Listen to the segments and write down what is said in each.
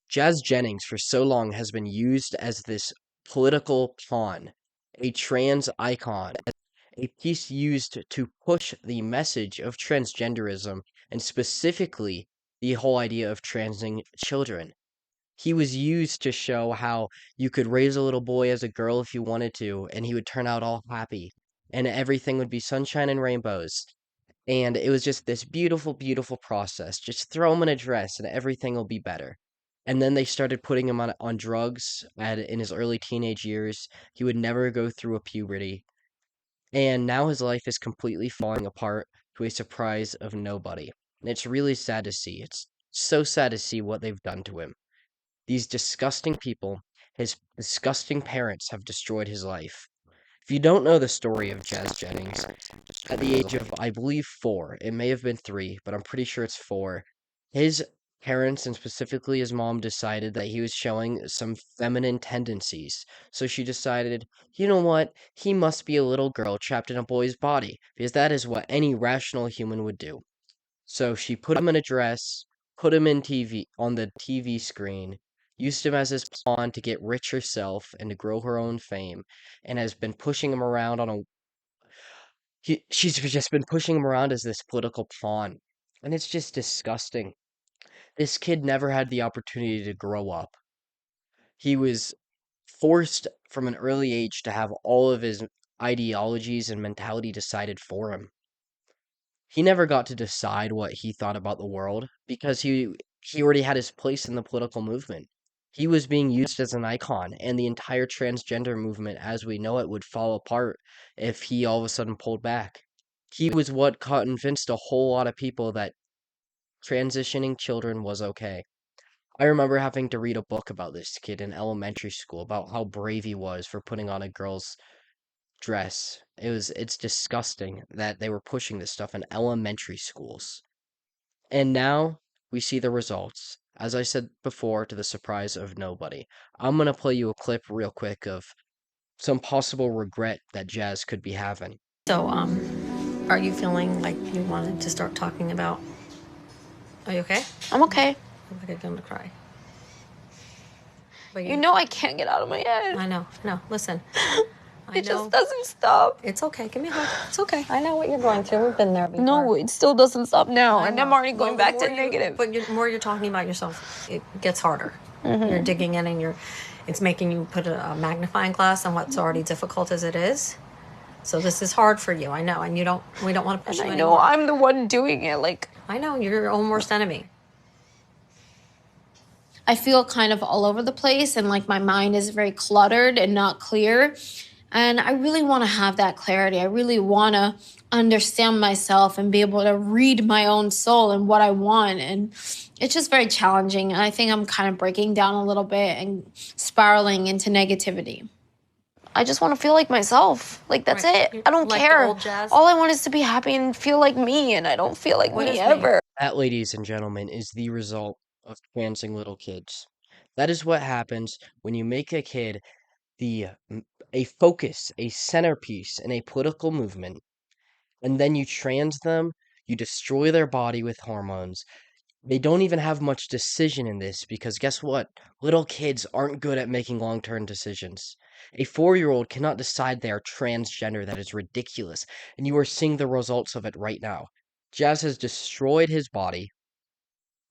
Jazz Jennings for so long has been used as this political pawn, a trans icon, a piece used to push the message of transgenderism and specifically the whole idea of transing children. He was used to show how you could raise a little boy as a girl if you wanted to, and he would turn out all happy, and everything would be sunshine and rainbows. And it was just this beautiful, beautiful process. Just throw him in a dress and everything will be better. And then they started putting him on drugs in his early teenage years. He would never go through a puberty. And now his life is completely falling apart to a surprise of nobody. And it's really sad to see. It's so sad to see what they've done to him. These disgusting people, his disgusting parents, have destroyed his life. If you don't know the story of Jazz Jennings, at the age of, I believe, 4, it may have been 3, but I'm pretty sure it's 4, his parents, and specifically his mom, decided that he was showing some feminine tendencies. So she decided, you know what, he must be a little girl trapped in a boy's body, because that is what any rational human would do. So she put him in a dress, put him in TV on the TV screen, used him as his pawn to get rich herself and to grow her own fame, and has been pushing him around on a she's just been pushing him around as this political pawn. And it's just disgusting. This kid never had the opportunity to grow up. He was forced from an early age to have all of his ideologies and mentality decided for him. He never got to decide what he thought about the world because he already had his place in the political movement. He was being used as an icon, and the entire transgender movement as we know it would fall apart if he all of a sudden pulled back. He was what convinced a whole lot of people that transitioning children was okay. I remember having to read a book about this kid in elementary school about how brave he was for putting on a girl's dress. It's disgusting that they were pushing this stuff in elementary schools. And now we see the results. As I said before, to the surprise of nobody. I'm gonna play you a clip real quick of some possible regret that Jazz could be having. So, are you feeling like you wanted to start talking about? Are you okay? I'm okay. I'm like I'm gonna cry. But You know I can't get out of my head. I know. Listen, I It know. just doesn't stop. It's okay. Give me a hug. It's okay. I know what you're going through. We've been there before. No, it still doesn't stop now, I and I'm know. already going Well, back the to more you- negative. But the more you're talking about yourself, it gets harder. You're digging in, and it's making you put a magnifying glass on what's already difficult as it is. So this is hard for you. I know, and we don't want to push And you I know anymore. I'm the one doing it. Like, I know you're your own worst enemy. I feel kind of all over the place and like my mind is very cluttered and not clear. And I really want to have that clarity. I really want to understand myself and be able to read my own soul and what I want. And it's just very challenging. And I think I'm kind of breaking down a little bit and spiraling into negativity. I just want to feel like myself. Like, that's Right. it. I don't Like the care. old Jazz? All I want is to be happy and feel like me, and I don't feel like What me is me? ever. That, ladies and gentlemen, is the result of transing little kids. That is what happens when you make a kid a focus, a centerpiece in a political movement, and then you trans them, you destroy their body with hormones. They don't even have much decision in this because guess what? Little kids aren't good at making long-term decisions. A 4-year-old cannot decide they are transgender. That is ridiculous. And you are seeing the results of it right now. Jazz has destroyed his body.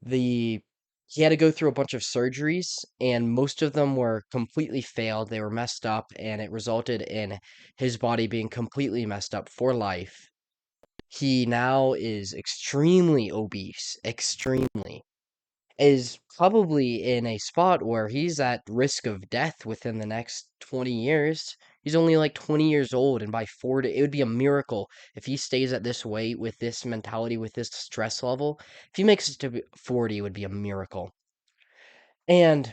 He had to go through a bunch of surgeries, and most of them were completely failed. They were messed up, and it resulted in his body being completely messed up for life. He now is extremely obese, extremely. Is probably in a spot where he's at risk of death within the next 20 years. He's only like 20 years old, and by 40, it would be a miracle if he stays at this weight with this mentality, with this stress level. If he makes it to 40, it would be a miracle. And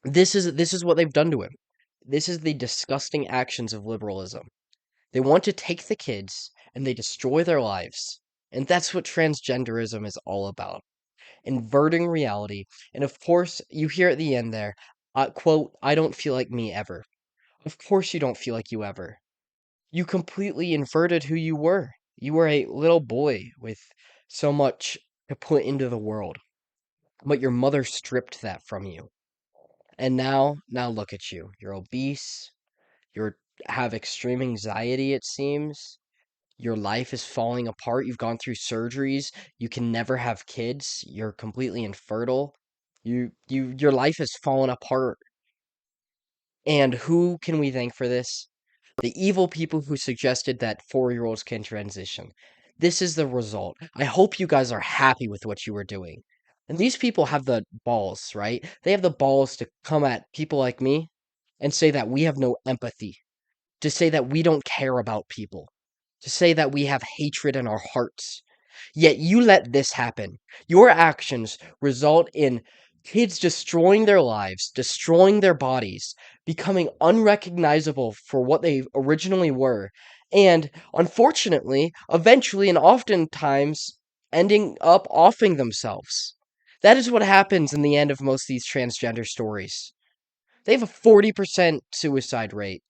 this is what they've done to him. This is the disgusting actions of liberalism. They want to take the kids and they destroy their lives. And that's what transgenderism is all about. Inverting reality. And of course, you hear at the end there, quote, I don't feel like me ever. Of course you don't feel like you ever. You completely inverted who you were. You were a little boy with so much to put into the world. but your mother stripped that from you. And now look at you. You're obese, you're have extreme anxiety, it seems. Your life is falling apart. You've gone through surgeries. You can never have kids. You're completely infertile. Your life has fallen apart. And who can we thank for this? The evil people who suggested that 4-year-olds can transition. This is the result. I hope you guys are happy with what you are doing. And these people have the balls, right? They have the balls to come at people like me and say that we have no empathy, to say that we don't care about people, to say that we have hatred in our hearts. Yet you let this happen. Your actions result in kids destroying their lives, destroying their bodies, becoming unrecognizable for what they originally were, and unfortunately, eventually and oftentimes ending up offing themselves. That is what happens in the end of most of these transgender stories. They have a 40% suicide rate.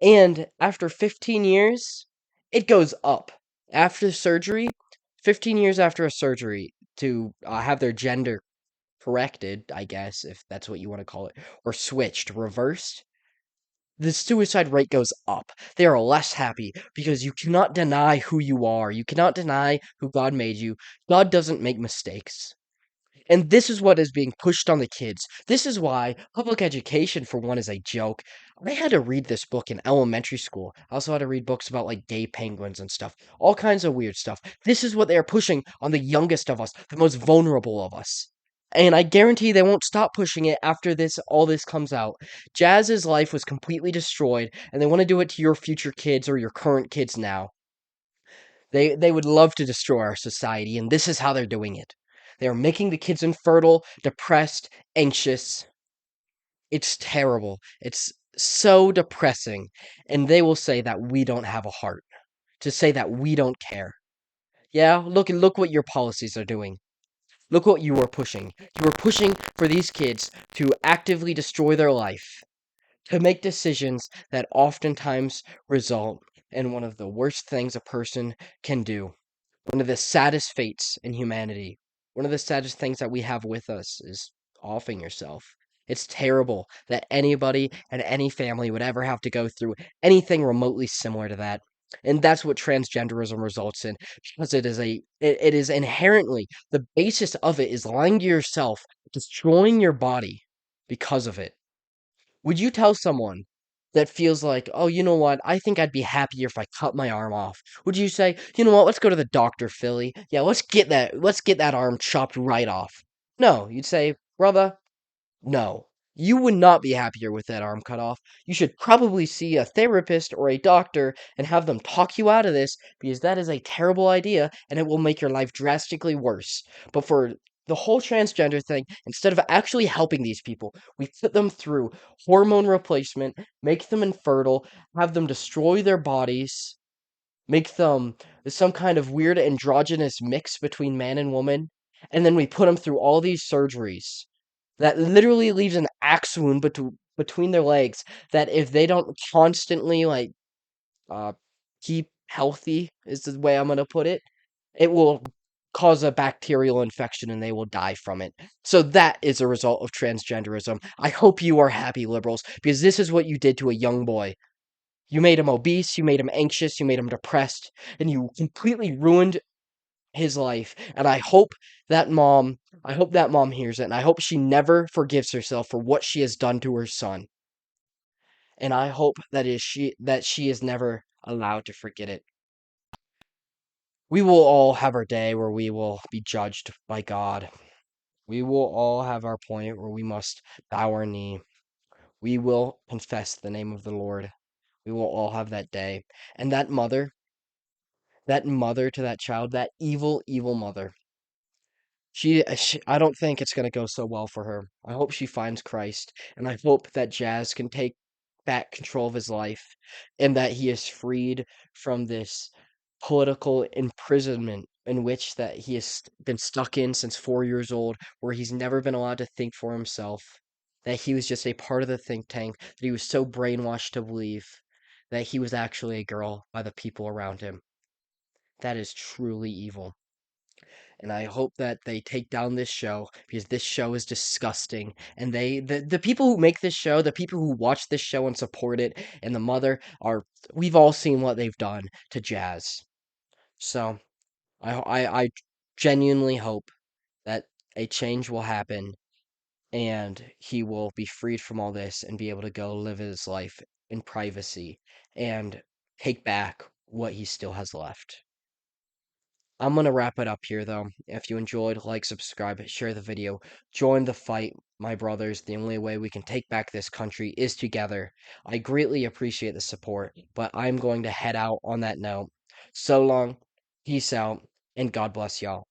And after 15 years, it goes up. After surgery, 15 years after a surgery to have their gender corrected, I guess, if that's what you want to call it, or switched, reversed, the suicide rate goes up. They are less happy because you cannot deny who you are. You cannot deny who God made you. God doesn't make mistakes. And this is what is being pushed on the kids. This is why public education, for one, is a joke. I had to read this book in elementary school. I also had to read books about like gay penguins and stuff. All kinds of weird stuff. This is what they are pushing on the youngest of us, the most vulnerable of us. And I guarantee they won't stop pushing it after all this comes out. Jazz's life was completely destroyed, and they want to do it to your future kids or your current kids now. They would love to destroy our society, and this is how they're doing it. They are making the kids infertile, depressed, anxious. It's terrible. It's so depressing. And they will say that we don't have a heart, to say that we don't care. Yeah, look what your policies are doing. Look what you are pushing. You are pushing for these kids to actively destroy their life, to make decisions that oftentimes result in one of the worst things a person can do. One of the saddest fates in humanity. One of the saddest things that we have with us is offing yourself. It's terrible that anybody and any family would ever have to go through anything remotely similar to that. And that's what transgenderism results in, because it is inherently, the basis of it is lying to yourself, destroying your body because of it. Would you tell someone that feels like, "Oh, you know what? I think I'd be happier if I cut my arm off." Would you say, "You know what? Let's go to the doctor, Philly. Yeah, let's get that arm chopped right off." No, you'd say, "Brother, no. You would not be happier with that arm cut off. You should probably see a therapist or a doctor and have them talk you out of this because that is a terrible idea and it will make your life drastically worse." But for the whole transgender thing, instead of actually helping these people, we put them through hormone replacement, make them infertile, have them destroy their bodies, make them some kind of weird androgynous mix between man and woman, and then we put them through all these surgeries that literally leaves an axe wound between their legs that if they don't constantly uh keep healthy is the way I'm gonna put it, it will cause a bacterial infection and they will die from it. So that is a result of transgenderism. I hope you are happy, liberals, because this is what you did to a young boy. You made him obese, you made him anxious, you made him depressed, and you completely ruined his life. And I hope that mom hears it, and I hope she never forgives herself for what she has done to her son. And I hope that she is never allowed to forget it. We will all have our day where we will be judged by God. We will all have our point where we must bow our knee. We will confess the name of the Lord. We will all have that day. And that mother to that child, that evil, evil mother, I don't think it's going to go so well for her. I hope she finds Christ, and I hope that Jazz can take back control of his life and that he is freed from this political imprisonment in which that he has been stuck in since 4 years old, where he's never been allowed to think for himself, that he was just a part of the think tank, that he was so brainwashed to believe that he was actually a girl by the people around him. That is truly evil. and I hope that they take down this show because this show is disgusting. And the people who make this show, the people who watch this show and support it, and the mother are we've all seen what they've done to Jazz. So I genuinely hope that a change will happen and he will be freed from all this and be able to go live his life in privacy and take back what he still has left. I'm gonna wrap it up here though. If you enjoyed, like, subscribe, share the video, join the fight, my brothers. The only way we can take back this country is together. I greatly appreciate the support, but I'm going to head out on that note. So long, peace out, and God bless y'all.